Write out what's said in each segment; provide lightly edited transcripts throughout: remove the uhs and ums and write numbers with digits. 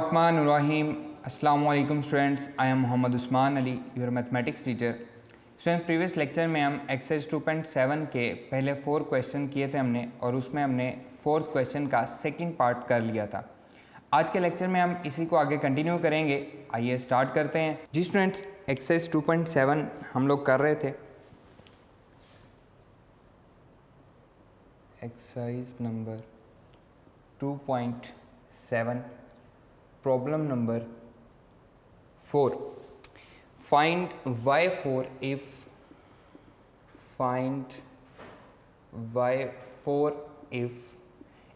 बिस्मिल्लाहिर्रहमानिर्रहीम। अस्सलामु अलैकुम students, I am Mohammad Usman Ali, your mathematics teacher. Student, previous lecture में हम एक्सरसाइज 2.7 के पहले 4 क्वेश्चन किए थे हमने, और उसमें हमने 4th क्वेश्चन का सेकंड पार्ट कर लिया था। आज के लेक्चर में हम इसी को आगे कंटिन्यू करेंगे। आइए स्टार्ट करते हैं। जी स्टूडेंट्स, एक्सरसाइज 2.7 हम लोग कर रहे थे। Exercise number 2.7, problem number 4, find y4 if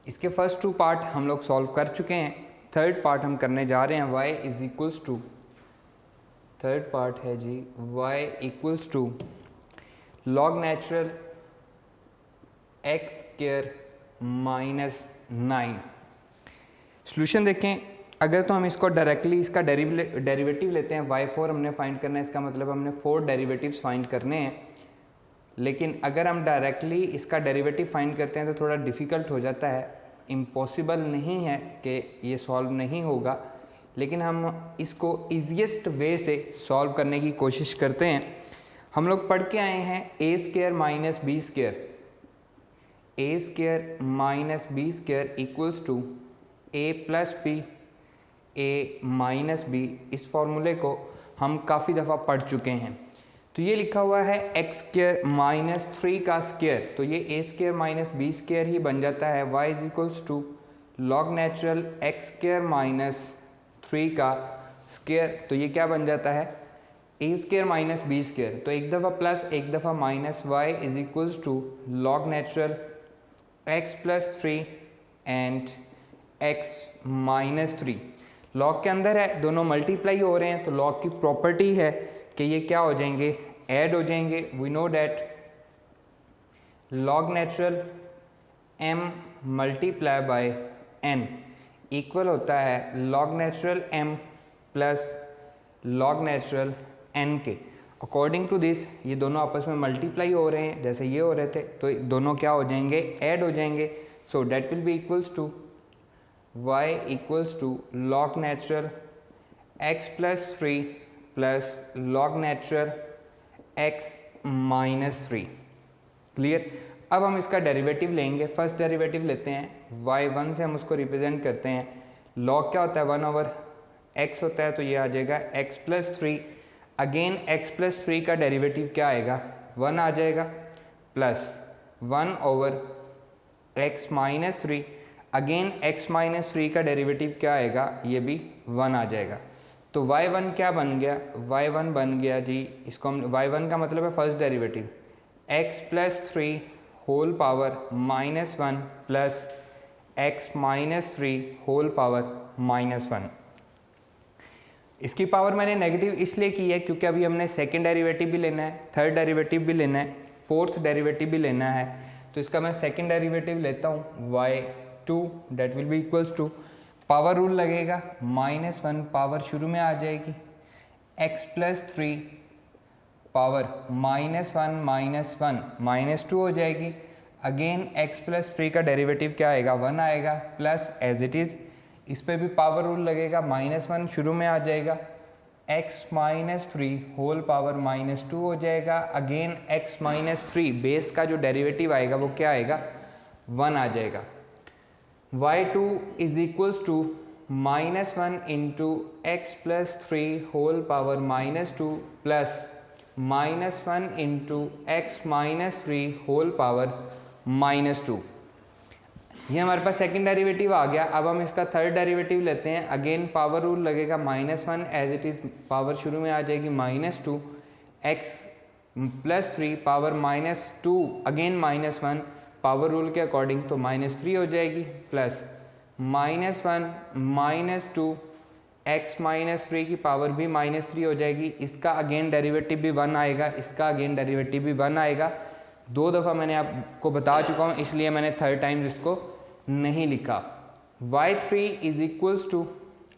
इसके फर्स्ट 2 पार्ट हम लोग सॉल्व कर चुके हैं। थर्ड पार्ट हम करने जा रहे हैं। y is equals to, third part है जी y equals to log natural x square minus 9। Solution देखें। अगर तो हम इसको डायरेक्टली इसका डेरिवेटिव लेते हैं, y4 हमने फाइंड करना है, इसका मतलब हमने 4 डेरिवेटिव्स फाइंड करने हैं। लेकिन अगर हम डायरेक्टली इसका डेरिवेटिव फाइंड करते हैं तो थोड़ा डिफ़िकल्ट हो जाता है, इम्पॉसिबल नहीं है कि ये सॉल्व नहीं होगा, लेकिन हम इसको ईजीएस्ट वे से सॉल्व करने की कोशिश करते हैं। हम लोग पढ़ के आए हैं a square minus B square, a square minus B square equals to a plus B, a minus B. इस फॉर्मूले को हम काफ़ी दफ़ा पढ़ चुके हैं। तो ये लिखा हुआ है x स्क्वायर माइनस 3 का स्क्वायर, तो ये a square minus B square ही बन जाता है। y is equals to log natural x square minus 3 का स्क्वायर, तो ये क्या बन जाता है a square minus B square. तो एक दफ़ा प्लस एक दफ़ा minus, y is equals to log natural x plus 3 and x minus 3। Log के अंदर है, दोनों मल्टीप्लाई हो रहे हैं, तो लॉग की प्रॉपर्टी है कि ये क्या हो जाएंगे, ऐड हो जाएंगे। We know that log natural m multiply by n equal होता है log natural m plus log natural n के। अकॉर्डिंग टू दिस ये दोनों आपस में मल्टीप्लाई हो रहे हैं, जैसे ये हो रहे थे, तो दोनों क्या हो जाएंगे, ऐड हो जाएंगे। So that will be equals to y equals to log natural x plus 3 plus log natural x minus 3। Clear. अब हम इसका डेरिवेटिव लेंगे। फर्स्ट डेरिवेटिव लेते हैं, y1 से हम उसको रिप्रेजेंट करते हैं। लॉग क्या होता है, 1 ओवर x होता है, तो ये आ जाएगा x plus 3। Again x plus 3 का डेरिवेटिव क्या आएगा, 1 आ जाएगा, plus 1 over x minus 3। Again x minus 3 का डेरिवेटिव क्या आएगा, ये भी 1 आ जाएगा। तो y1 क्या बन गया, y1 बन गया जी, इसको हम y1 का मतलब है first derivative x plus 3 whole power minus 1 plus x minus 3 whole power minus 1। इसकी पावर मैंने नेगेटिव इसलिए की है क्योंकि अभी हमने सेकेंड डेरिवेटिव भी लेना है, थर्ड डेरिवेटिव भी लेना है, फोर्थ डेरिवेटिव भी लेना है। तो इसका मैं सेकेंड डेरिवेटिव लेता हूँ y2, that will be equals to, power rule लगेगा, माइनस 1 पावर शुरू में आ जाएगी, x plus 3 power minus 1 minus 1 minus 2 हो जाएगी। अगेन x प्लस 3 का डेरिवेटिव क्या आएगा, 1 आएगा, प्लस एज इट इज़ इस पे भी पावर रूल लगेगा, माइनस 1 शुरू में आ जाएगा, x minus 3 whole power minus 2 हो जाएगा। अगेन x माइनस 3 बेस का जो डेरिवेटिव आएगा वो क्या आएगा, 1 आ जाएगा। y2 is equals to minus 1 into x plus 3 whole power minus 2 plus minus 1 into x minus 3 whole power minus 2। ये हमारे पास सेकेंड डेरिवेटिव आ गया। अब हम इसका थर्ड डेरिवेटिव लेते हैं। अगेन पावर रूल लगेगा, minus 1 as it is power शुरू में आ जाएगी, minus 2 x plus 3 power minus 2, again minus 1 power rule के अकॉर्डिंग, तो माइनस 3 हो जाएगी, plus minus 1 minus 2 x minus 3 की पावर भी माइनस 3 हो जाएगी। इसका अगेन डेरिवेटिव भी 1 आएगा, इसका अगेन डेरिवेटिव भी 1 आएगा। 2 दफ़ा मैंने आपको बता चुका हूँ, इसलिए मैंने थर्ड टाइम इसको नहीं लिखा। y3 इज इक्वल्स टू,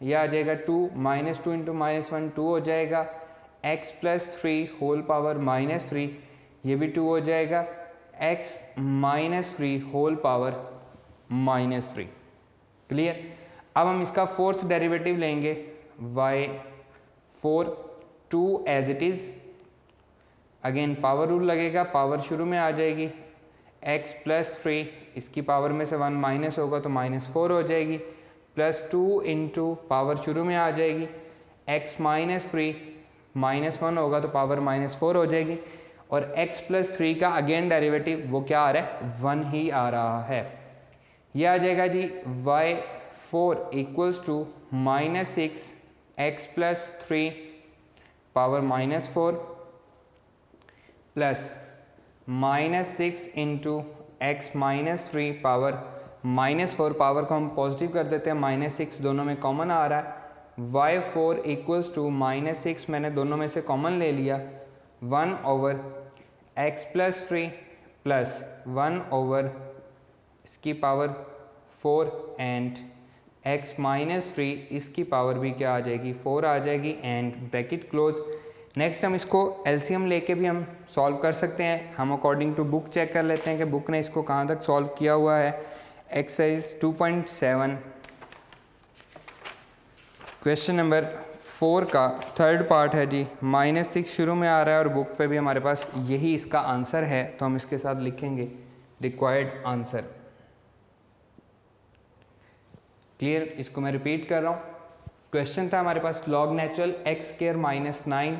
यह आ जाएगा 2 माइनस 2 इंटू माइनस 1 2 हो जाएगा, x plus 3 whole power minus 3, ये भी 2 हो जाएगा, x minus 3 whole power minus 3। Clear. अब हम इसका फोर्थ डेरिवेटिव लेंगे y4 2 as it is, again power rule लगेगा, पावर शुरू में आ जाएगी, x प्लस 3 इसकी पावर में से 1 माइनस होगा तो -4 हो जाएगी, प्लस 2 इंटू पावर शुरू में आ जाएगी, x माइनस 3 -1 होगा तो पावर -4 हो जाएगी, और x प्लस 3 का अगेन डेरिवेटिव वो क्या आ रहा है, 1 ही आ रहा है। ये आ जाएगा जी y4 equals to -6 x plus 3 power -4 plus -6 into x minus 3 power -4, power को हम पॉजिटिव कर देते हैं, -6 दोनों में कॉमन आ रहा है, y4 इक्वल्स टू -6 मैंने दोनों में से कॉमन ले लिया, 1 over x plus 3 plus 1 over इसकी पावर 4 एंड x माइनस 3 इसकी पावर भी क्या आ जाएगी, 4 आ जाएगी, एंड ब्रैकेट क्लोज। नेक्स्ट हम इसको एलसीएम लेके भी हम सॉल्व कर सकते हैं। हम अकॉर्डिंग टू बुक चेक कर लेते हैं कि बुक ने इसको कहाँ तक सॉल्व किया हुआ है। एक्सरसाइज 2.7 क्वेश्चन नंबर 4 का थर्ड पार्ट है जी, -6 शुरू में आ रहा है और बुक पे भी हमारे पास यही इसका आंसर है, तो हम इसके साथ लिखेंगे रिक्वायर्ड आंसर। क्लियर, इसको मैं रिपीट कर रहा हूँ। क्वेश्चन था हमारे पास लॉग नेचुरल x² -9,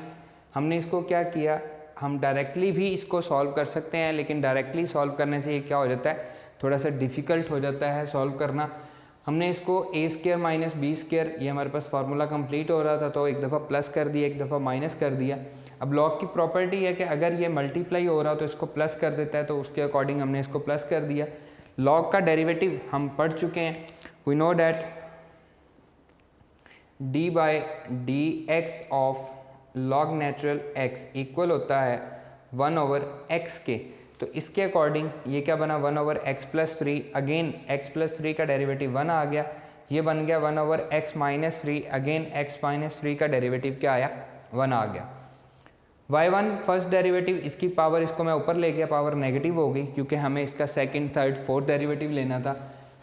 हमने इसको क्या किया, हम डायरेक्टली भी इसको सॉल्व कर सकते हैं, लेकिन डायरेक्टली सॉल्व करने से ये क्या हो जाता है, थोड़ा सा डिफ़िकल्ट हो जाता है सॉल्व करना। हमने इसको a² - b², ये हमारे पास फार्मूला कंप्लीट हो रहा था तो एक दफ़ा प्लस कर दिया, एक दफ़ा माइनस कर दिया। अब लॉग की प्रॉपर्टी है कि अगर ये मल्टीप्लाई हो रहा तो इसको प्लस कर देता है, तो उसके अकॉर्डिंग हमने इसको प्लस कर दिया। लॉग का डेरिवेटिव हम पढ़ चुके हैं, we know that d/dx of log natural x equal होता है 1 ओवर x के, तो इसके अकॉर्डिंग ये क्या बना, 1 over x plus 3, again x plus 3 का डेरिवेटिव 1 आ गया, ये बन गया 1 over x minus 3, again x minus 3 का डेरिवेटिव क्या आया, 1 आ गया। y1 फर्स्ट डेरिवेटिव, इसकी पावर इसको मैं ऊपर ले गया, पावर नेगेटिव हो गई क्योंकि हमें इसका सेकंड थर्ड फोर्थ डेरिवेटिव लेना था।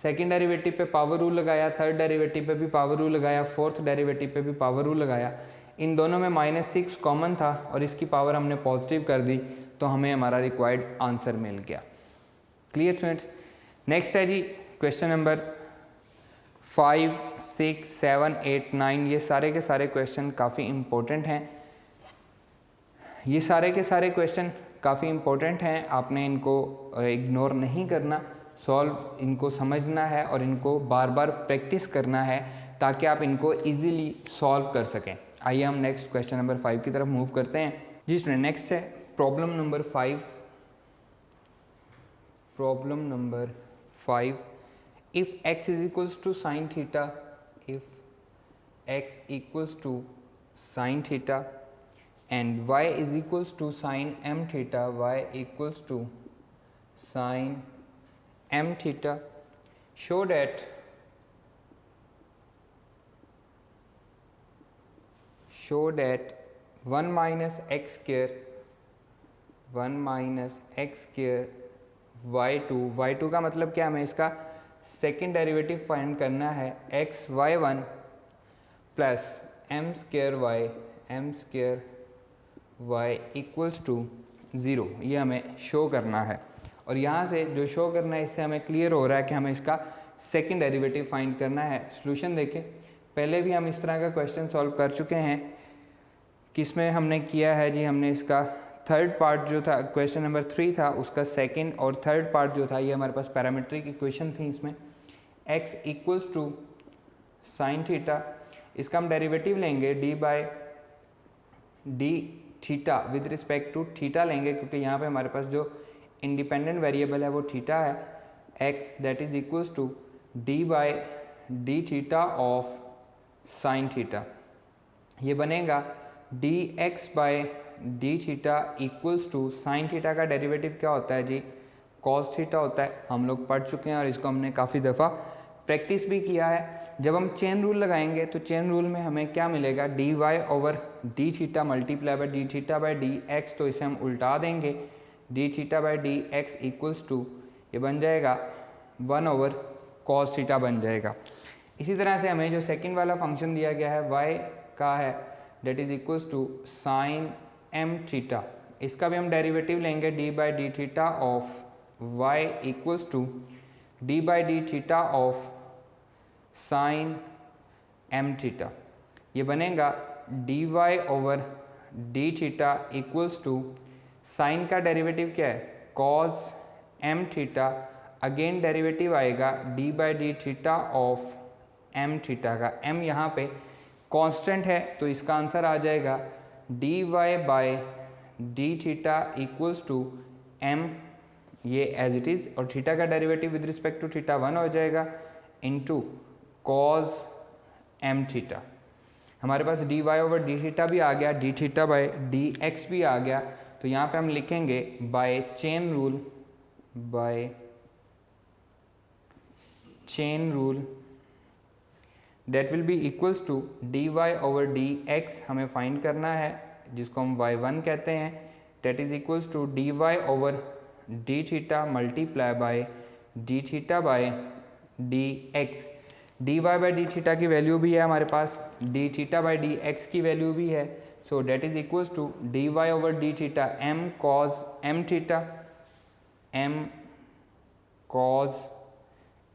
सेकंड डेरिवेटिव पे पावर रूल लगाया, थर्ड डेरिवेटिव पे भी पावर रूल लगाया, फोर्थ डेरिवेटिव पे भी पावर रूल लगाया। इन दोनों में -6 कॉमन था और इसकी पावर हमने पॉजिटिव कर दी, तो हमें हमारा रिक्वायर्ड आंसर मिल गया। Clear students. नेक्स्ट है जी क्वेश्चन नंबर 5, 6, 7, 8, 9, ये सारे के सारे क्वेश्चन काफ़ी इम्पोर्टेंट हैं। ये सारे के सारे क्वेश्चन काफ़ी इम्पोर्टेंट हैं, आपने इनको इग्नोर नहीं करना, सॉल्व इनको समझना है और इनको बार बार प्रैक्टिस करना है ताकि आप इनको इजीली सॉल्व कर सकें। आइए हम नेक्स्ट क्वेश्चन नंबर 5 की तरफ मूव करते हैं। जी स्टूडेंट, नेक्स्ट है problem number 5। Problem number 5, if x is equals to sine theta, if x equals to sine theta and y is equals to sin m theta, y equals to sin m theta, show that 1 minus x square, 1 minus x square y2 का मतलब क्या, हमें इसका second derivative find करना है, x y1 plus m square y equals to 0, ये हमें show करना है। और यहाँ से जो शो करना है इससे हमें क्लियर हो रहा है कि हमें इसका सेकंड डेरिवेटिव फाइंड करना है। सॉल्यूशन देखें, पहले भी हम इस तरह का क्वेश्चन सॉल्व कर चुके हैं। किसमें हमने किया है जी, हमने इसका थर्ड पार्ट जो था क्वेश्चन नंबर 3 था, उसका सेकंड और थर्ड पार्ट जो था ये हमारे पास पैरामीट्रिक इक्वेशन थी। इसमें x equals to sine theta, इसका हम डेरिवेटिव लेंगे d theta with respect to theta लेंगे, क्योंकि यहाँ पे हमारे पास जो इंडिपेंडेंट वेरिएबल है वो थीटा है। x that is equals to d theta of sine theta, ये बनेगा dx d theta equals to sine theta का डेरिवेटिव क्या होता है जी, cos थीटा होता है। हम लोग पढ़ चुके हैं और इसको हमने काफ़ी दफ़ा प्रैक्टिस भी किया है। जब हम चेन रूल लगाएंगे तो चेन रूल में हमें क्या मिलेगा, dy over d theta multiply by d theta by dx, तो इसे हम उल्टा देंगे, d theta by dx equals to ये बन जाएगा 1 ओवर cos थीटा बन जाएगा। इसी तरह से हमें जो सेकंड वाला फंक्शन दिया गया है y का है that is equals to sine m theta, इसका भी हम डेरिवेटिव लेंगे d by D theta of y equals to d by D theta of sine m theta. ये बनेगा dy over D theta equals to sine का derivative क्या है cos m theta, again derivative आएगा d by D theta of m theta का। m यहाँ पे constant है तो इसका आंसर आ जाएगा dy by D theta equals to m, ये एज इट इज़, और थीटा का derivative with respect to theta 1 हो जाएगा इनटू कॉस m थीटा। हमारे पास dy ओवर डी थीटा भी आ गया, d theta by D x भी आ गया, तो यहाँ पे हम लिखेंगे by chain rule that will be equals to dy over d x हमें फाइंड करना है, जिसको हम y1 कहते हैं, that is equals to dy over D theta multiply by D theta by D X. dy by D theta की value भी है हमारे पास, D theta by D X की वैल्यू भी है, so that is equals to dy over D theta m cos m theta, m cos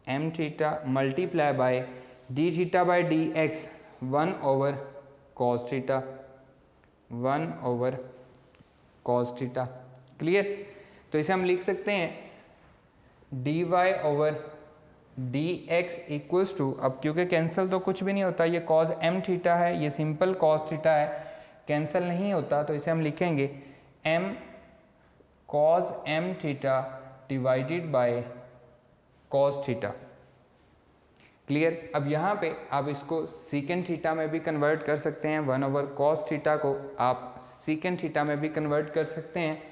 m theta multiply by D theta by D X 1 over cos theta, 1 over cos theta. Clear? तो इसे हम लिख सकते हैं dy over d x equals to, अब क्योंकि cancel तो कुछ भी नहीं होता, ये cos m थीटा है, ये सिंपल cos थीटा है, कैंसिल नहीं होता, तो इसे हम लिखेंगे m cos m theta divided by cos theta. Clear? अब यहाँ पे आप इसको सीकेंड थीटा में भी कन्वर्ट कर सकते हैं, 1 ओवर cos थीटा को आप सीकेंड थीटा में भी कन्वर्ट कर सकते हैं।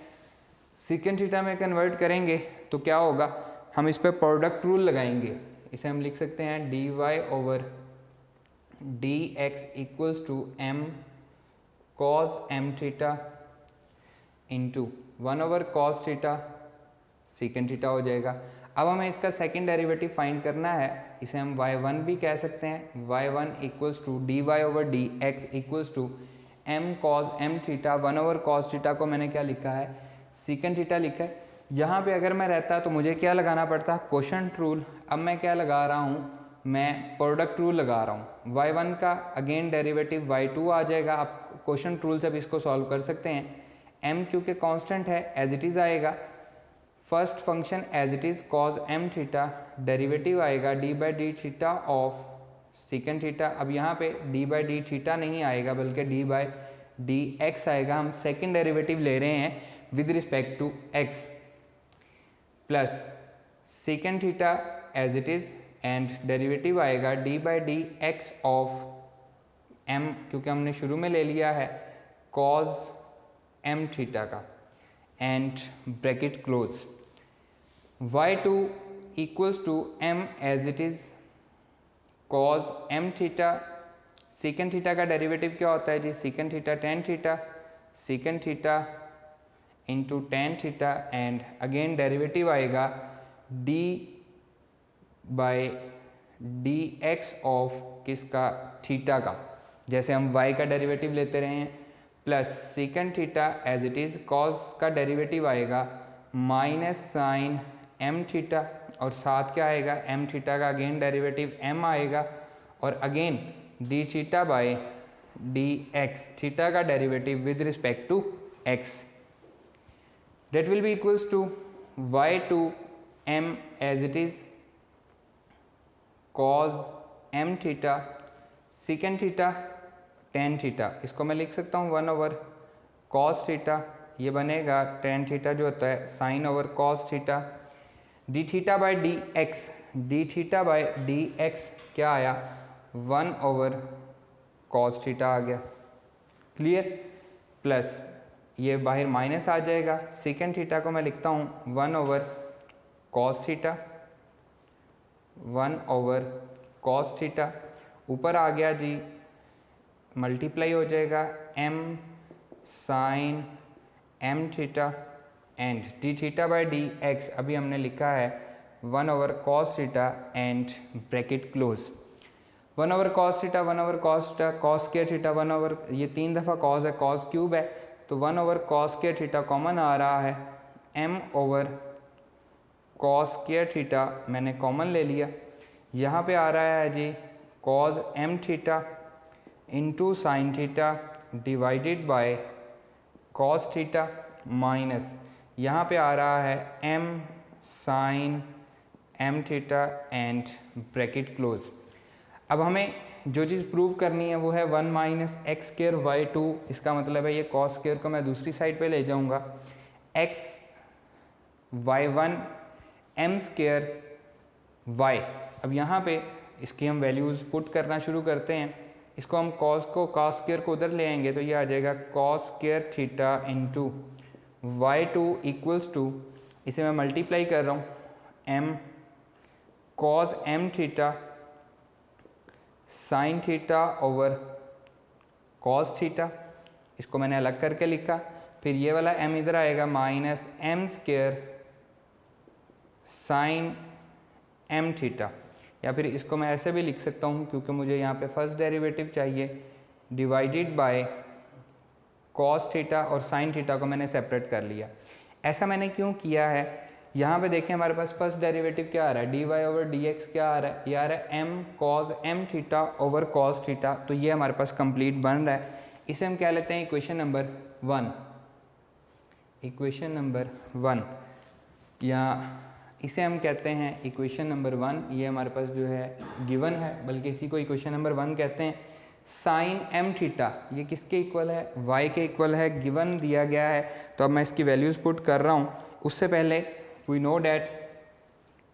सीकेंड थीटा में कन्वर्ट करेंगे तो क्या होगा, हम इस पर प्रोडक्ट रूल लगाएंगे, इसे हम लिख सकते हैं dy over d x equals to m cos m theta into 1 over cos theta secant theta हो जाएगा। अब हमें इसका सेकंड डेरिवेटिव फाइंड करना है, इसे हम y1 भी कह सकते हैं, y1 equals to dy over d x equals to m cos m theta, 1 over cos theta को मैंने क्या लिखा है सीकेंड थीटा लिखा है। यहाँ पे अगर मैं रहता तो मुझे क्या लगाना पड़ता कोशेंट रूल, अब मैं क्या लगा रहा हूँ, मैं प्रोडक्ट रूल लगा रहा हूँ, y1 का अगेन डेरिवेटिव y2 आ जाएगा। आप कोशेंट रूल से भी इसको सॉल्व कर सकते हैं, m क्योंकि कांस्टेंट है एज इट इज़ आएगा, first function as it is cos m theta, derivative आएगा d by D theta of secant theta. अब यहाँ पे d बाई डी थीटा नहीं आएगा बल्कि d बाई डी एक्स आएगा, हम सेकेंड डेरिवेटिव ले रहे हैं with respect to x, plus second theta as it is and derivative आएगा d by D x of m, क्योंकि हमने शुरू में ले लिया है cos m थीटा का, and bracket close, y2 equals to m as it is cos m theta, second theta का डेरिवेटिव क्या होता है जी, second theta tan theta, second theta into tan theta, and again derivative आएगा d by D x of किसका theta का, जैसे हम y का डेरिवेटिव लेते रहे हैं, plus second theta as it is cos का डेरिवेटिव आएगा माइनस साइन m थीटा, और साथ क्या आएगा m थीटा का अगेन डेरिवेटिव m आएगा, और again d theta by D x, theta का derivative with respect to x, that will be equals to y2 m as it is cos m theta, second theta tan theta, इसको मैं लिख सकता हूँ 1 over cos theta, ये बनेगा tan theta जो होता है sine over cos theta, d theta by D x, d theta by D x क्या आया 1 ओवर cos थीटा आ गया। क्लियर? प्लस ये बाहर माइनस आ जाएगा, सेकेंड थीटा को मैं लिखता हूँ 1 over cos theta, 1 over cos theta, ऊपर आ गया जी मल्टीप्लाई हो जाएगा m sine m theta, and d theta by D x अभी हमने लिखा है 1 over cos theta, and bracket close. 1 over cos theta, 1 over cos theta, cos square theta, 1 over, ये 3 दफ़ा कॉस है, कॉस क्यूब है, तो 1 over cos square theta common आ रहा है, m over cos square theta मैंने कॉमन ले लिया। यहाँ पे आ रहा है जी cos m theta into sine theta divided by cos theta minus यहाँ पे आ रहा है m sine m theta and bracket close. अब हमें जो चीज़ प्रूव करनी है वो है 1 minus x square y two. इसका मतलब है ये कॉस स्क्वायर को मैं दूसरी साइड पे ले जाऊंगा, x y one m square y. अब यहाँ पे इसकी हम वैल्यूज़ पुट करना शुरू करते हैं। इसको हम कॉस स्क्वायर को उधर ले आएंगे तो ये आ जाएगा cos square theta into y two equals to, इसे मैं मल्टीप्लाई कर रहा हूँ, m cos m theta sine theta over cos theta, इसको मैंने अलग करके लिखा। फिर ये वाला m इधर आएगा minus m square sine m theta, या फिर इसको मैं ऐसे भी लिख सकता हूँ क्योंकि मुझे यहाँ पे फर्स्ट डेरिवेटिव चाहिए, डिवाइडेड बाय कॉस थीटा और साइन थीटा को मैंने सेपरेट कर लिया। ऐसा मैंने क्यों किया है, यहाँ पे देखें हमारे पास फर्स्ट डेरिवेटिव क्या आ रहा है, d y over d x क्या आ रहा है, ये आ रहा है m cos m theta over cos theta. तो ये हमारे पास कंप्लीट बन रहा है। इसे हम क्या लेते हैं इक्वेशन नंबर 1, इक्वेशन नंबर 1, या इसे हम कहते हैं इक्वेशन नंबर 1। ये हमारे पास जो है गिवन है, बल्कि इसी को इक्वेशन नंबर 1 कहते हैं। साइन m थीटा ये किसके इक्वल है, y के इक्वल है, गिवन दिया गया है। तो अब मैं इसकी वैल्यूज़ पुट कर रहा हूँ। उससे पहले we know that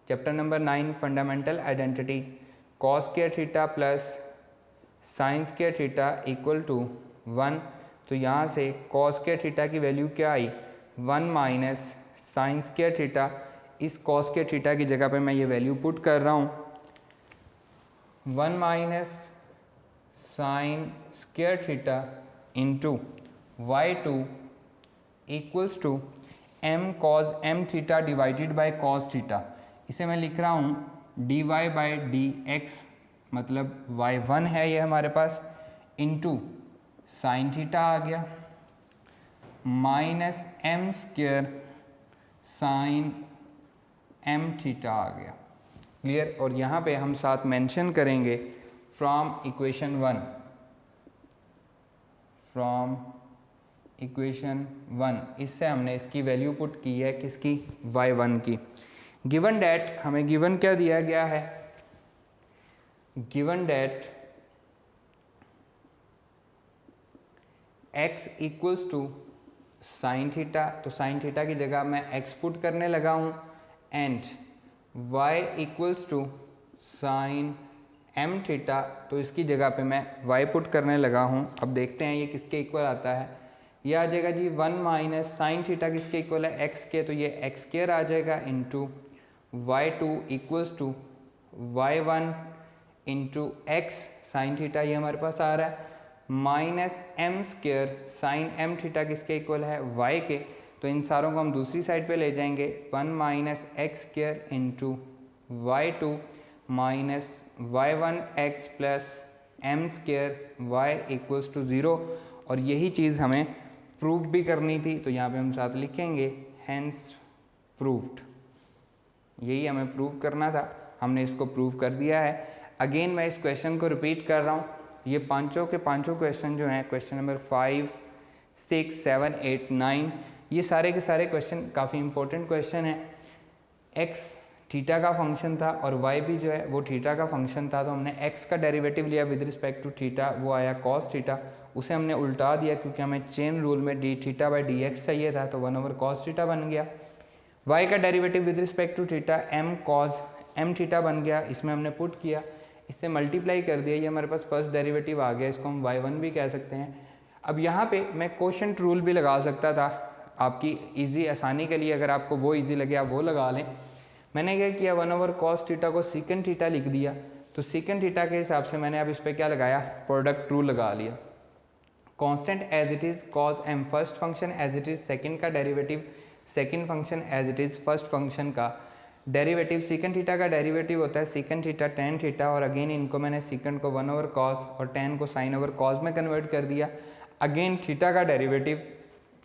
chapter number 9 fundamental identity cos square theta plus sin square theta equal to 1। तो यहाँ से cos square theta की वैल्यू क्या आई, 1 माइनस sin square theta। इस cos square theta की जगह पे मैं ये वैल्यू पुट कर रहा हूँ, 1 minus sin square theta into y2 equals to m cos m theta divided by cos theta. इसे मैं लिख रहा हूँ dy बाई डी एक्स, मतलब y1 है ये हमारे पास, इंटू साइन थीटा आ गया minus m square sine m theta आ गया। क्लियर। और यहाँ पे हम साथ मेंशन करेंगे फ्रॉम इक्वेशन 1, फ्रॉम इक्वेशन 1। इससे हमने इसकी वैल्यू पुट की है किसकी, y1 की। गिवन डैट हमें गिवन क्या दिया गया है, given that x equals to sine theta, तो साइन थीटा की जगह मैं x पुट करने लगा हूँ, and y equals to sine m theta, तो इसकी जगह पे मैं y पुट करने लगा हूँ। अब देखते हैं ये किसके इक्वल आता है। ये आ जाएगा जी 1 माइनस साइन थीटा किसके इक्वल है, x के, तो ये x स्क्वायर आ जाएगा into y2 equals to y1 into x sine theta, ये हमारे पास आ रहा है, minus m square sine m theta किसके इक्वल है, y के। तो इन सारों को हम दूसरी साइड पे ले जाएंगे, 1 minus x square into y2 minus y1 x plus m square y equals to 0। और यही चीज़ हमें प्रूव भी करनी थी, तो यहाँ पे हम साथ लिखेंगे हैंस प्रूव्ड। यही हमें प्रूव करना था, हमने इसको प्रूव कर दिया है। अगेन मैं इस क्वेश्चन को रिपीट कर रहा हूँ। ये पांचों के पांचों क्वेश्चन जो हैं, क्वेश्चन नंबर 5, 6, 7, 8, 9, ये सारे के सारे क्वेश्चन काफ़ी इंपॉर्टेंट क्वेश्चन हैं। एक्स थीटा का फंक्शन था और वाई भी जो है वो थीटा का फंक्शन था, तो हमने एक्स का डेरिवेटिव लिया विद रिस्पेक्ट टू थीटा, वो आया कॉस थीटा। उसे हमने उल्टा दिया क्योंकि हमें चेन रूल में D theta by D x चाहिए था, तो 1 ओवर कॉस थीटा बन गया। वाई का derivative with respect to theta m cos m theta बन गया, इसमें हमने पुट किया, इससे मल्टीप्लाई कर दिया, ये हमारे पास फर्स्ट डेरिवेटिव आ गया, इसको हम y1 भी कह सकते हैं। अब यहाँ पे मैं कोशेंट रूल भी लगा सकता था, आपकी इजी आसानी के लिए, अगर आपको वो इजी लगे आप वो लगा लें। मैंने क्या किया, 1 ओवर कॉस थीटा को सीकेंट थीटा लिख दिया, तो सीकेंट थीटा के हिसाब से मैंने अब इस पर क्या लगाया, प्रोडक्ट रूल लगा लिया। Constant as it is cos m first function as it is second का derivative second function as it is first function का डेरिवेटिव सीकेंट थीटा का डेरिवेटिव होता है सीकेंट थीटा टेन थीटा, और अगेन इनको मैंने सीकेंट को 1 ओवर कॉस और टेन को साइन ओवर कॉस में कन्वर्ट कर दिया। अगेन थीटा का derivative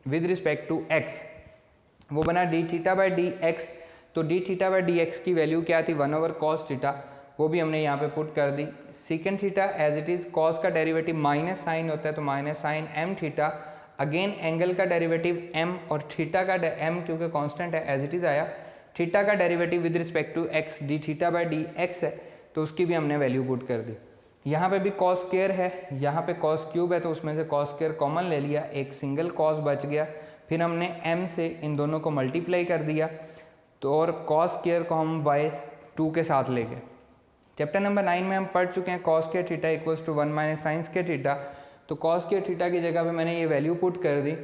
with respect to x वो बना d theta by D x. तो D theta by D X की वैल्यू क्या थी 1 ओवर कॉस थीटा, वो भी हमने यहाँ पे पुट कर दी। Secant theta as it is cos का डेरिवेटिव माइनस साइन होता है तो minus sine m theta. Again angle का डेरिवेटिव एम और थीटा का एम क्योंकि कांस्टेंट है एज इट इज़ आया। थीटा का derivative with respect to x d theta by D x है तो उसकी भी हमने वैल्यू पुट कर दी। यहाँ पे भी कॉस स्क्वायर है, यहाँ पे कॉस क्यूब है तो उसमें से कॉस स्क्वायर कॉमन ले लिया, एक सिंगल कॉस बच गया। फिर हमने m से इन दोनों को मल्टीप्लाई कर दिया तो और कॉस स्क्वायर को हम y2 के साथ ले गए। चैप्टर नंबर 9 में हम पढ़ चुके हैं cos square theta equals to 1 minus sine square theta. तो कॉस स्क्वायर थीटा की जगह पे मैंने ये वैल्यू पुट कर दी,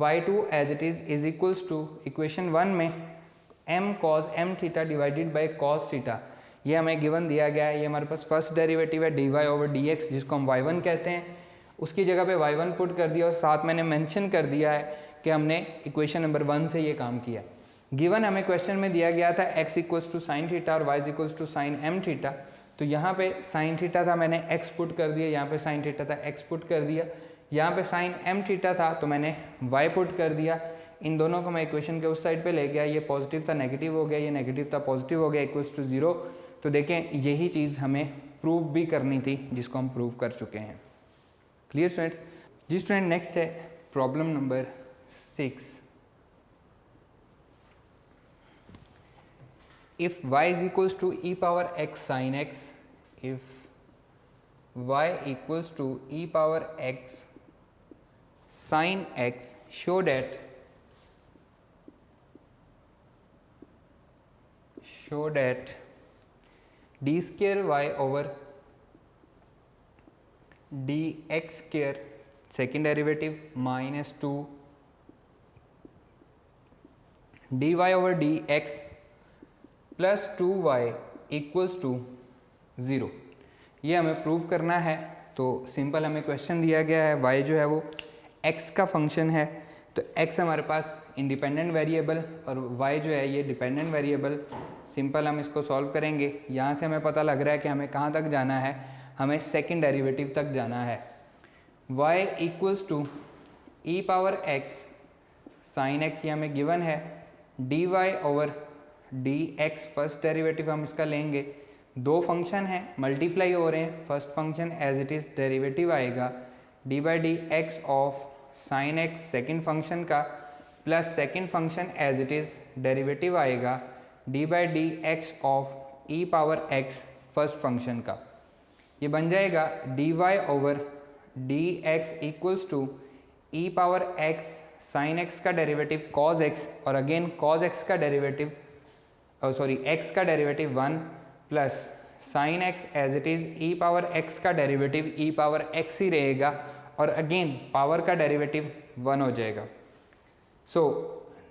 y2 as it is equals to equation 1 में m cos m theta divided by cos theta. ये हमें गिवन दिया गया है, ये हमारे पास फर्स्ट डेरिवेटिव है dy ओवर dx जिसको हम y1 कहते हैं। उसकी जगह पे y1 पुट कर दिया और साथ मैंने मेंशन कर दिया है कि हमने इक्वेशन नंबर 1 से ये काम किया। गिवन हमें क्वेश्चन में दिया गया था x equals to sine theta और y equals to sine m theta. तो यहाँ पे साइन थीटा था मैंने x पुट कर दिया, यहाँ पे साइन थीटा था x पुट कर दिया, यहाँ पे साइन m थीटा था तो मैंने y पुट कर दिया। इन दोनों को मैं इक्वेशन के उस साइड पे ले गया, ये पॉजिटिव था नेगेटिव हो गया, ये नेगेटिव था पॉजिटिव हो गया इक्वल्स टू 0। तो देखें यही चीज़ हमें प्रूव भी करनी थी जिसको हम प्रूव कर चुके हैं। Clear students? जी स्टूडेंट, नेक्स्ट है problem number 6। If y is equals to e power x sin x, if y equals to e power x sin x, show that d square y over dx square second derivative minus 2 dy over dx plus 2y equals to 0, ये हमें prove करना है। तो simple हमें question दिया गया है y जो है वो x का फंक्शन है, तो x हमारे पास इंडिपेंडेंट वेरिएबल और y जो है ये डिपेंडेंट वेरिएबल। सिंपल हम इसको सॉल्व करेंगे। यहाँ से हमें पता लग रहा है कि हमें कहाँ तक जाना है, हमें सेकेंड डेरिवेटिव तक जाना है। y equals to e power x sine x ये हमें गिवन है, dy over dx first derivative हम इसका लेंगे। दो फंक्शन हैं मल्टीप्लाई हो रहे हैं, first function as it is derivative आएगा d by D x of sine x second function का, plus second function as it is derivative आएगा d by D x of e power x first function का। ये बन जाएगा d y over d x equals to e power x sine x का derivative cos x और again cos x का derivative x का derivative 1 plus sign x as it is e power x का derivative e power x ही रहेगा और again power का derivative 1 हो जाएगा। So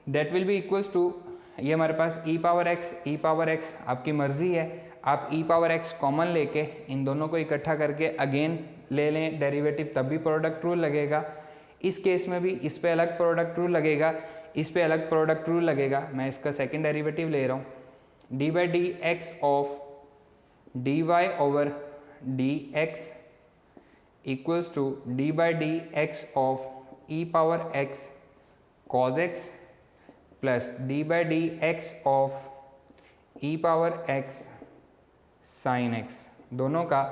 that will be equals to, ये हमारे पास ई पावर x आपकी मर्ज़ी है, आप ई पावर x कॉमन लेके इन दोनों को इकट्ठा करके अगेन ले लें डेरिवेटिव, तब भी प्रोडक्ट रूल लगेगा। इस केस में भी इस पे अलग प्रोडक्ट रूल लगेगा, इस पे अलग प्रोडक्ट रूल लगेगा। मैं इसका सेकेंड डेरिवेटिव ले रहा हूँ, d by D x of d y over d x equals to d by D x of e power x cos x plus d by D x of e power x sine x. दोनों का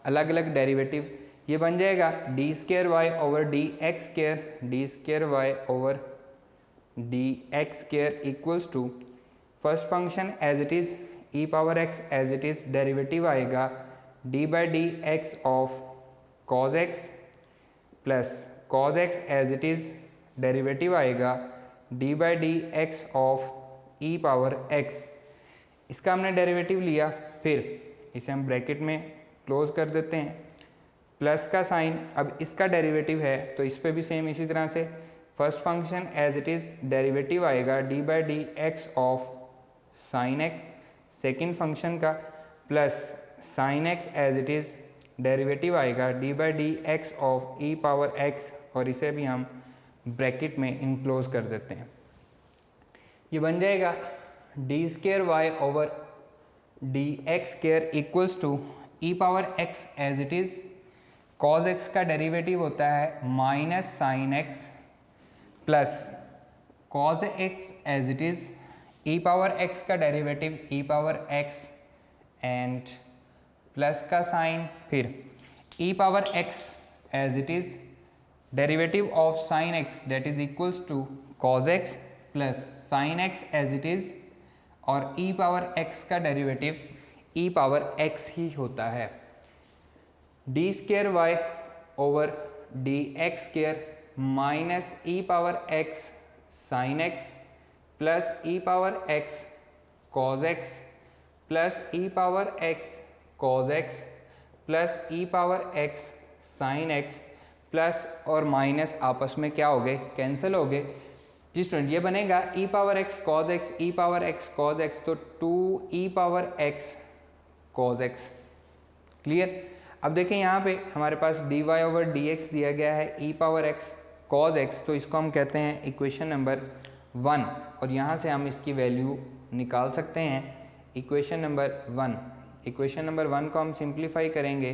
अलग अलग derivative ये बन जाएगा d square y over d x square, d square y over d x square equals to first function as it is e power x as it is derivative आएगा d by D x of cos x plus cos x as it is derivative आएगा d by D x of e power x. इसका हमने derivative लिया, फिर इसे हम bracket में close कर देते हैं, प्लस का साइन, अब इसका डेरिवेटिव है तो इस पर भी सेम इसी तरह से first function as it is derivative आएगा d by D x of sine x second function का plus sine x as it is derivative आएगा d by D x of e power x और इसे भी हम ब्रैकेट में enclose कर देते हैं। ये बन जाएगा d square y over d x square equals to e power x as it is. Cos x का डेरिवेटिव होता है minus sine x plus cos x as it is, e power x का derivative e power x and plus का sine, फिर e power x as it is, derivative of sine x that is equals to cos x plus sine x as it is, और e power x का derivative e power x ही होता है। D square y over d x square minus e power x sine x plus e power x cos x plus e power x cos x plus e power x sine x plus और minus आपस में क्या हो गए, cancel हो गए। जी student, ये बनेगा e power x cos x e power x cos x, तो 2 e power x cos x. Clear. अब देखें यहाँ पे हमारे पास d y over d x दिया गया है e power x cos x, तो इसको हम कहते हैं इक्वेशन नंबर 1, और यहाँ से हम इसकी वैल्यू निकाल सकते हैं इक्वेशन नंबर 1। इक्वेशन नंबर 1 को हम सिंप्लीफाई करेंगे।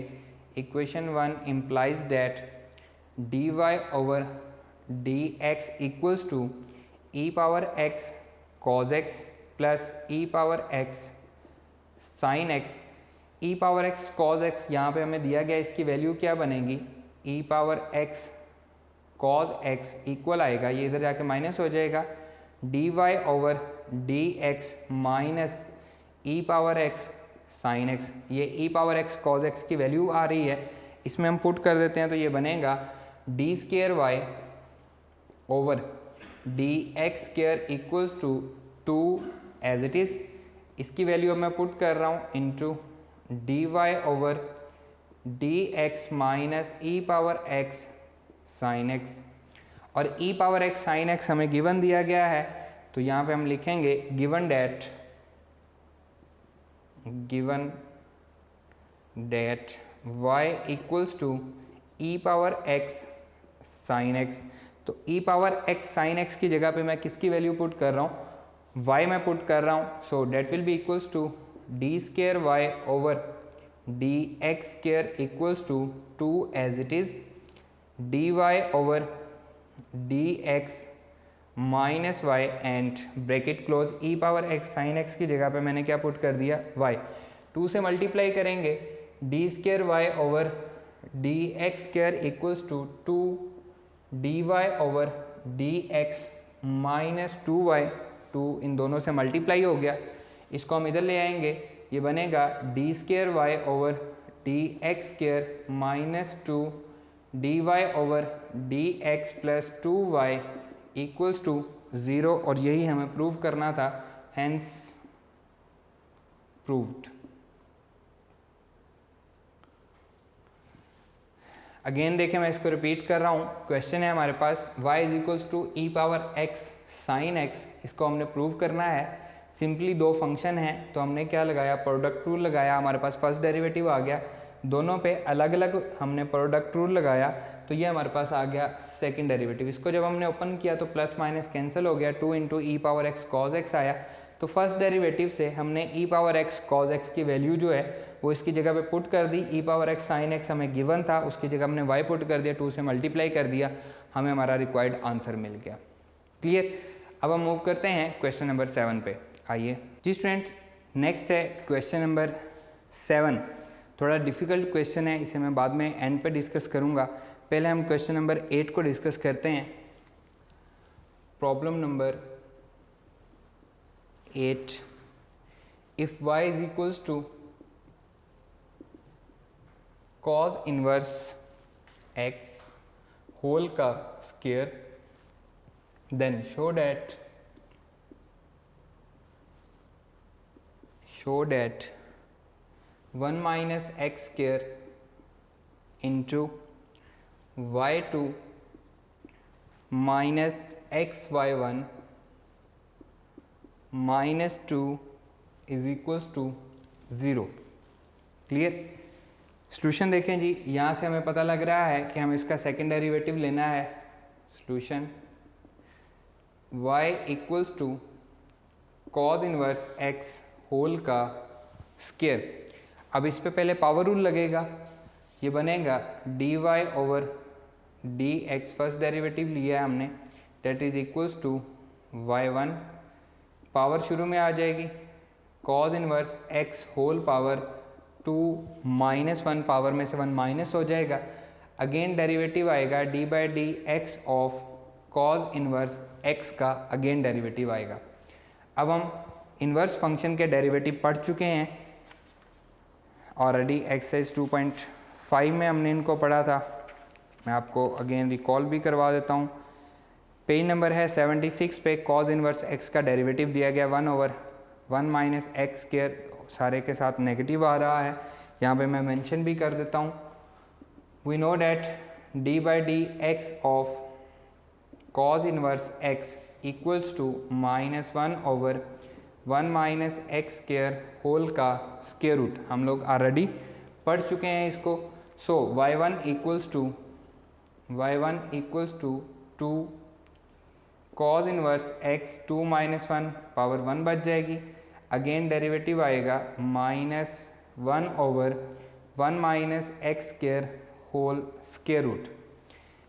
Equation 1 implies that d y over d x equals to e power x cos x plus e power x sine x. E power x cos x यहाँ पे हमें दिया गया, इसकी value क्या बनेगी, e power x cos x equal आएगा, ये इधर जाके माइनस हो जाएगा, d y over d x minus e power x sine x. ये e power x cos x की वैल्यू आ रही है, इसमें हम पुट कर देते हैं, तो ये बनेगा d square y over d x square equals to 2 as it is, इसकी वैल्यू मैं पुट कर रहा हूँ into d y over d x minus e power x sine x, और e power x sine x हमें given दिया गया है, तो यहाँ पे हम लिखेंगे given that y equals to e power x sine x. तो e power x sine x की जगह पे मैं किसकी वैल्यू पुट कर रहा हूँ, y मैं पुट कर रहा हूँ, so that will be equals to d square y over d x square equals to 2 as it is, d y over d x minus y and bracket close, e power x sine x की जगह पे मैंने क्या put कर दिया, y। 2 से multiply करेंगे, d square y over d x square equals to 2 d y over d x minus 2y, 2 इन दोनों से मल्टीप्लाई हो गया, इसको हम इधर ले आएंगे, ये बनेगा d square y over d x square minus 2 d y over d x plus 2y equals to 0, और यही हमें प्रूव करना था, हैंस प्रूव्ड। अगेन देखें, मैं इसको रिपीट कर रहा हूँ, क्वेश्चन है हमारे पास y is equals to e power x sine x, इसको हमने प्रूव करना है। सिंपली 2 फंक्शन हैं, तो हमने क्या लगाया, प्रोडक्ट रूल लगाया, हमारे पास फर्स्ट डेरिवेटिव आ गया, दोनों पे अलग अलग हमने प्रोडक्ट रूल लगाया, तो ये हमारे पास आ गया सेकंड डेरिवेटिव। इसको जब हमने ओपन किया तो प्लस माइनस कैंसिल हो गया, 2 इंटू ई पावर एक्स कॉज एक्स आया, तो फर्स्ट डेरिवेटिव से हमने ई पावर एक्स कॉज एक्स की वैल्यू जो है वो इसकी जगह पे पुट कर दी, ई पावर एक्स साइन एक्स हमें गिवन था, उसकी जगह हमने वाई पुट कर दिया, 2 से मल्टीप्लाई कर दिया, हमें हमारा रिक्वायर्ड आंसर मिल गया। क्लियर। अब हम मूव करते हैं क्वेश्चन नंबर 7 पे। आइए जी स्टूडेंट्स, नेक्स्ट है क्वेश्चन नंबर 7। थोड़ा डिफ़िकल्ट क्वेश्चन है, इसे मैं बाद में एंड पे डिस्कस करूँगा। पहले हम क्वेश्चन नंबर 8 को डिस्कस करते हैं। Problem number 8, if y is equals to cos inverse x whole का square, then show that 1 minus x square into y2 minus xy1 minus 2 is equals to 0। Clear. Solution देखें जी, यहाँ से हमें पता लग रहा है कि हमें इसका सेकेंड डेरिवेटिव लेना है। Solution y equals to cos inverse x whole का स्क्वायर। अब इस पे पहले पावर रूल लगेगा, ये बनेगा d y over d x, first derivative लिया है हमने, that is equals to y one, power शुरू में आ जाएगी, cos inverse x whole power 2 minus 1, power में से 1 माइनस हो जाएगा, अगेन डेरिवेटिव आएगा d by D x of cos inverse x का अगेन डेरिवेटिव आएगा। अब हम इनवर्स फंक्शन के डेरिवेटिव पढ़ चुके हैं ऑलरेडी, एक्सरसाइज 2.5 में हमने इनको पढ़ा था, मैं आपको अगेन रिकॉल भी करवा देता हूँ। पेज नंबर है 76 पे कॉज इनवर्स एक्स का डेरिवेटिव दिया गया 1 ओवर 1 माइनस एक्स स्क्वायर, सारे के साथ नेगेटिव आ रहा है, यहाँ पे मैं मेंशन भी कर देता हूँ। We know that d by D x of cos inverse x equals to -1 over 1 minus x square whole का स्क्वायर रूट, हम लोग ऑलरेडी पढ़ चुके हैं इसको। So y1 equals to 2 cos inverse x 2 minus 1 power 1 बच जाएगी, अगेन डेरिवेटिव आएगा -1 over 1 minus x square whole square root.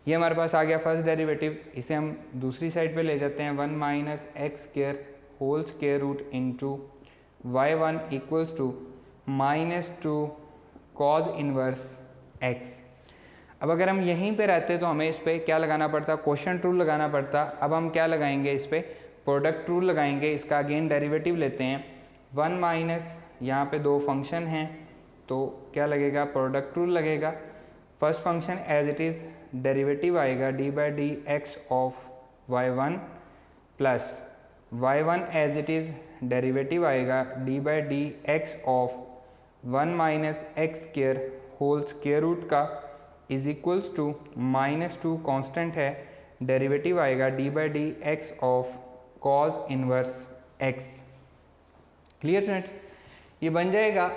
ये हमारे पास आ गया फर्स्ट डेरिवेटिव, इसे हम दूसरी साइड पे ले जाते हैं, 1 minus x square whole square root into y1 equals to -2 cos inverse x. अब अगर हम यहीं पे रहते तो हमें इस पे क्या लगाना पड़ता, क्वोशंट रूल लगाना पड़ता। अब हम क्या लगाएंगे, इस पे प्रोडक्ट रूल लगाएंगे, इसका अगेन डेरिवेटिव लेते हैं 1 माइनस, यहाँ पे दो फंक्शन हैं तो क्या लगेगा, प्रोडक्ट रूल लगेगा। First function as it is derivative आएगा d by D x of y1 plus y1 as it is derivative आएगा d by D x of 1 minus x square whole square root का is equals to -2 constant है, derivative आएगा d by D x of cos inverse x. Clear students, ये बन जाएगा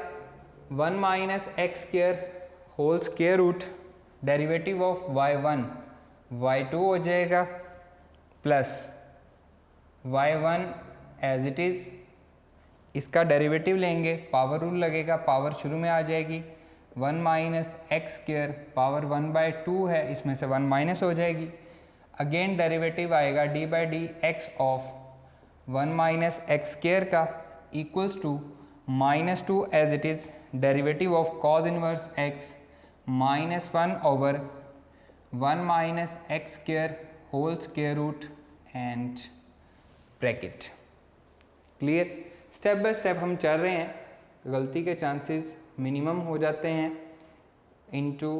1 minus x square whole square root, derivative of y1 y2 हो जाएगा plus y1 as it is, इसका derivative लेंगे, power rule लगेगा, पावर शुरू में आ जाएगी, 1 माइनस एक्स स्क्वायर पावर 1/2 है, इसमें से 1 माइनस हो जाएगी, अगेन डेरिवेटिव आएगा d by D x of 1 minus x square का equals to -2 as it is derivative of cos inverse x -1 over 1 minus x square whole square root and bracket. Clear, step by step हम चल रहे हैं, गलती के chances minimum हो जाते हैं। Into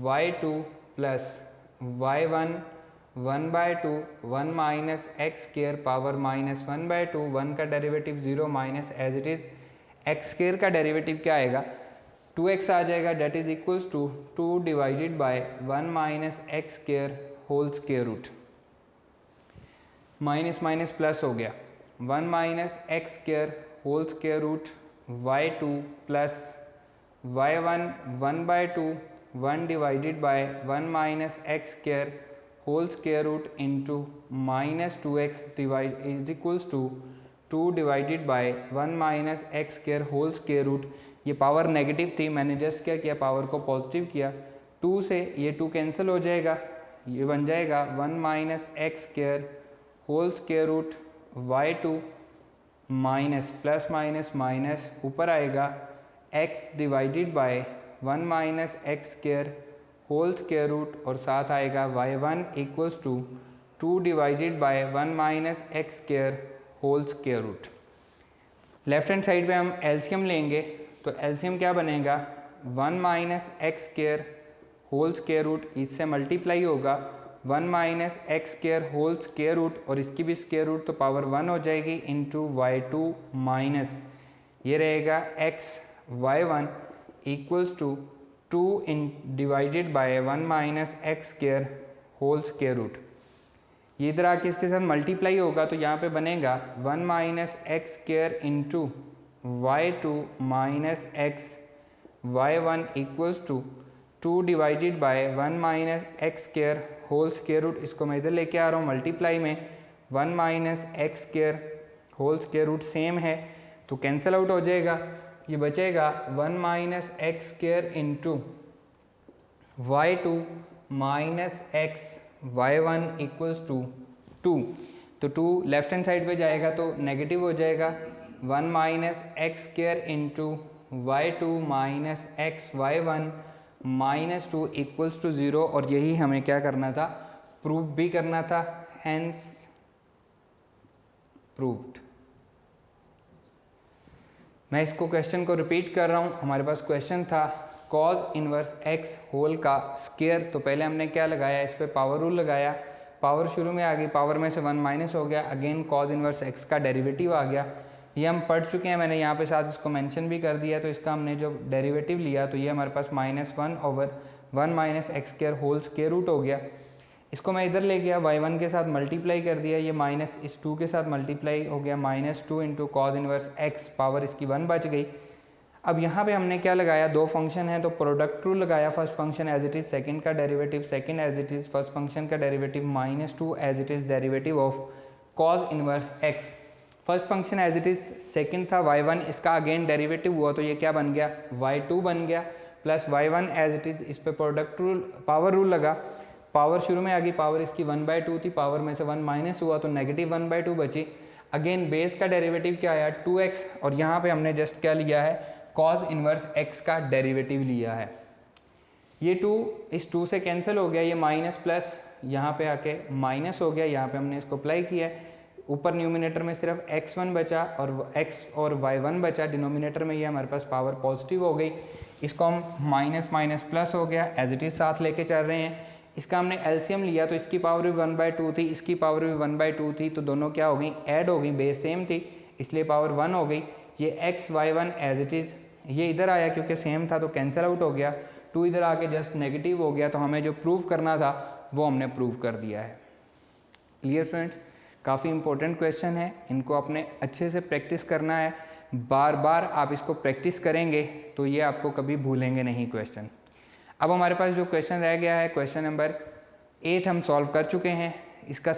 y2 plus y1 1/2 1 minus x square power -1/2, 1 का derivative 0 minus as it is x square का डेरिवेटिव क्या आएगा, 2x आ जाएगा, that is equals to 2 divided by 1 minus x square whole square root, minus minus plus हो गया, 1 minus x square whole square root y2 plus y1 1/2 1 divided by 1 minus x square whole square root into -2x divide is equals to 2 divided by 1 minus x square whole square root. ये power negative थी, मैंने just क्या किया, power को positive किया, 2 से ये 2 cancel हो जाएगा, ये बन जाएगा 1 minus x square whole square root y2 minus plus minus minus ऊपर आएगा x divided by 1 minus x square whole square root और साथ आएगा y1 equals to 2 divided by 1 minus x square whole square root. Left hand side पे हम LCM लेंगे तो LCM क्या बनेगा, 1 minus x square whole square root, इससे मल्टीप्लाई होगा 1 minus x square whole square root और इसकी भी स्क्वायर रूट तो पावर 1 हो जाएगी इंटू y2 माइनस ये रहेगा x y1 equals to 2 divided by 1 minus x square whole square root. ये इधर आके इसके साथ मल्टीप्लाई होगा तो यहाँ पे बनेगा 1 minus x square into y2 minus x y1 equals to 2 divided by 1 minus x square whole square root. इसको मैं इधर लेके आ रहा हूँ मल्टीप्लाई में, 1 minus x square whole square root same है तो कैंसिल आउट हो जाएगा। ये बचेगा 1 minus x square into y2 minus x y1 equals to 2। तो 2 लेफ्ट हैंड साइड पे जाएगा तो नेगेटिव हो जाएगा। 1 minus x square into y2 minus x y1 minus 2 equals to 0। और यही हमें क्या करना था, प्रूव भी करना था, हेंस प्रूव्ड। मैं इसको क्वेश्चन को रिपीट कर रहा हूँ। हमारे पास क्वेश्चन था कॉज इनवर्स एक्स होल का स्क्वायर। तो पहले हमने क्या लगाया, इस पर पावर रूल लगाया, पावर शुरू में आ गई, पावर में से 1 माइनस हो गया, अगेन कॉज इनवर्स एक्स का डेरिवेटिव आ गया। ये हम पढ़ चुके हैं, मैंने यहाँ पे साथ इसको मेंशन भी कर दिया। तो इसका हमने जो डेरिवेटिव लिया तो ये हमारे पास -1/1 minus x square whole square root हो गया। इसको मैं इधर ले गया, y1 के साथ मल्टीप्लाई कर दिया, ये माइनस इस 2 के साथ मल्टीप्लाई हो गया, -2 into cos inverse x, power इसकी 1 बच गई। अब यहाँ पे हमने क्या लगाया, दो फंक्शन है तो प्रोडक्ट रूल लगाया। First function as it is, second का derivative, second as it is first function का derivative, -2 as it is derivative of cos inverse x. First function as it is, second था y1, इसका again derivative हुआ तो ये क्या बन गया, y2 बन गया, plus y1 as it is, इस पर प्रोडक्ट रूल पावर रूल लगा, पावर शुरू में आ गई, पावर इसकी 1/2 थी, पावर में से 1 माइनस हुआ तो नेगेटिव 1/2 बची। अगेन बेस का डेरिवेटिव क्या आया 2x, और यहाँ पे हमने जस्ट क्या लिया है, कॉज इनवर्स x का डेरिवेटिव लिया है। ये 2 इस 2 से कैंसिल हो गया, ये माइनस प्लस यहाँ पे आके माइनस हो गया, यहाँ पे हमने इसको अप्लाई किया है। ऊपर न्यूमिनेटर में सिर्फ x1 बचा और x और y1 बचा, डिनोमिनेटर में ये हमारे पास पावर पॉजिटिव हो गई। इसको हम माइनस माइनस प्लस हो गया, एज इट इज़ साथ लेके चल रहे हैं। इसका हमने एलसीएम लिया तो इसकी पावर भी 1/2 थी, इसकी पावर भी 1/2 थी, तो दोनों क्या हो गई, ऐड हो गई, बेस सेम थी इसलिए पावर 1 हो गई। ये x y1 as it is, ये इधर आया क्योंकि सेम था तो कैंसिल आउट हो गया, 2 इधर आके जस्ट नेगेटिव हो गया। तो हमें जो प्रूव करना था वो हमने प्रूव कर दिया है। क्लियर स्टूडेंट्स, काफ़ी इंपॉर्टेंट क्वेश्चन है, इनको अपने अच्छे से प्रैक्टिस करना है। बार बार आप इसको प्रैक्टिस करेंगे तो ये आपको कभी भूलेंगे नहीं क्वेश्चन। अब हमारे पास जो क्वेश्चन रह गया है, क्वेश्चन नंबर 8 हम सॉल्व कर चुके हैं, इसका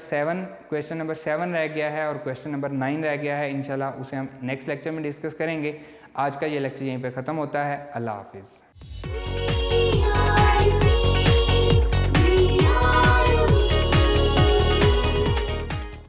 क्वेश्चन नंबर 7 रह गया है और क्वेश्चन नंबर 9 रह गया है। इंशाल्लाह उसे हम नेक्स्ट लेक्चर में डिस्कस करेंगे। आज का ये लेक्चर यहीं पे ख़त्म होता है। अल्लाह हाफिज़।